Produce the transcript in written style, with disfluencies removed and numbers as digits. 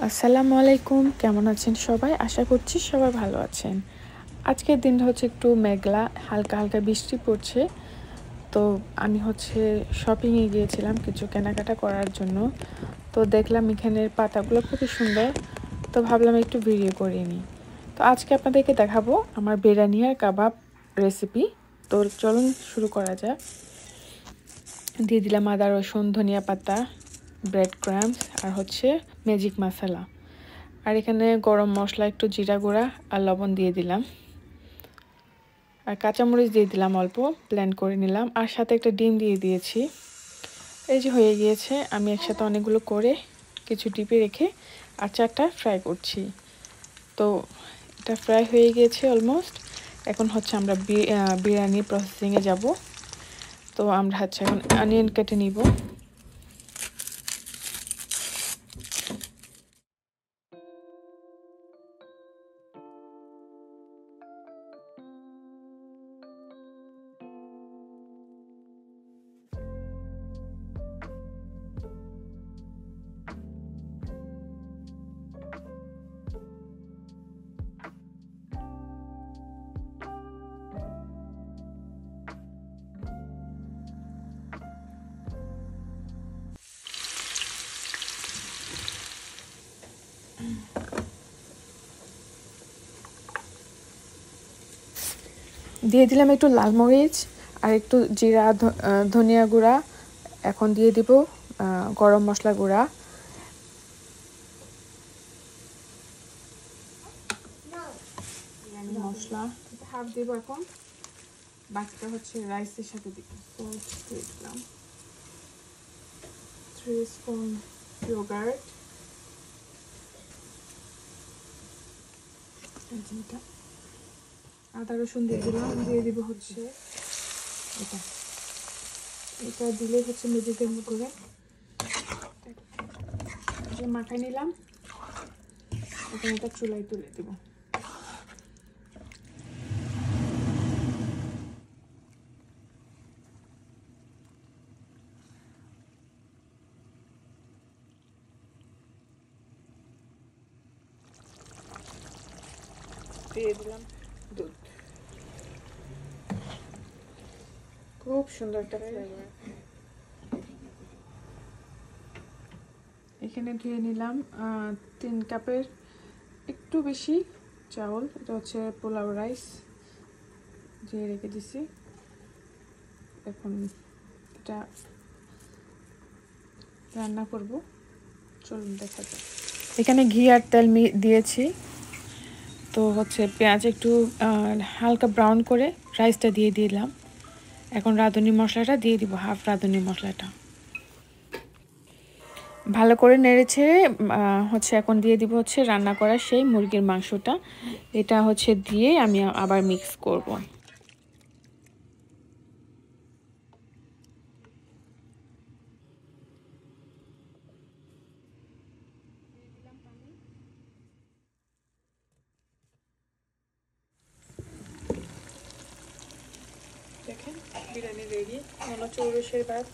আসসালামু আলাইকুম, কেমন আছেন সবাই? আশা করছি সবাই ভালো আছেন। আজকের দিনটা হচ্ছে একটু মেঘলা, হালকা হালকা বৃষ্টি পড়ছে। তো আমি শপিংয়ে গিয়েছিলাম কিছু কেনাকাটা করার জন্য। তো দেখলাম এখানের পাতাগুলো খুবই সুন্দর, তো ভাবলাম একটু ভিডিও করে নিই। তো আজকে আপনাদেরকে দেখাবো আমার বিরিয়ানি আর কাবাব রেসিপি। তো চলুন শুরু করা যাক। দিয়ে দিলাম আদা, রসুন, ধনিয়া পাতা, ব্রেড ক্রাম্বস আর ম্যাজিক মশলা। আর এখানে গরম মশলা, একটু জিরা গুঁড়া আর লবণ দিয়ে দিলাম। আর কাঁচামরিচ দিয়ে দিলাম অল্প, ব্লেন্ড করে নিলাম। আর সাথে একটা ডিম দিয়ে দিয়েছি। এই যে হয়ে গিয়েছে। আমি একসাথে অনেকগুলো করে কিছু টিপে রেখে আচারটা ফ্রাই করছি। তো এটা ফ্রাই হয়ে গিয়েছে অলমোস্ট। এখন আমরা বিরিয়ানি প্রসেসিংয়ে যাব। তো আমরা এখন অনিয়ন কেটে নিব। দিয়ে দিলাম একটু লাল মরিচ আর একটু জিরা, ধনিয়া গুঁড়া। এখন দিয়ে দিব গরম মশলা গুঁড়া। মশলা হাফ দিব এখন, বাকিটা রাইসের সাথে দিব। দিয়ে দিলাম 3 স্পুন ইয়োগার্ট, আদা রসুন দিয়ে দিলাম। দিয়ে দিব এটা এটা দিলে মেজিকের করে যে মাখাই নিলাম। এখন এটা চুলায় তুলে দিব। দিয়ে দিলাম দুধ। খুব সুন্দর একটা ফ্লেভার। এখানে ধুয়ে নিলাম 3 কাপের একটু বেশি চাউল। এটা পোলাও রাইস, ধুয়ে রেখে দিছি। এখন এটা রান্না করব, চলুন দেখা যাক। এখানে ঘি আর তেল দিয়েছি। তো পেঁয়াজ একটু হালকা ব্রাউন করে রাইসটা দিয়ে দিলাম। এখন রাঁধুনি মশলাটা দিয়ে দিব, হাফ রাঁধুনি মশলাটা ভালো করে নেড়ে ছেড়ে এখন দিয়ে দিব রান্না করা সেই মুরগির মাংসটা। এটা দিয়ে আমি আবার মিক্স করব। দেখেন বিরিয়ানি রেডি। 49 ভাত।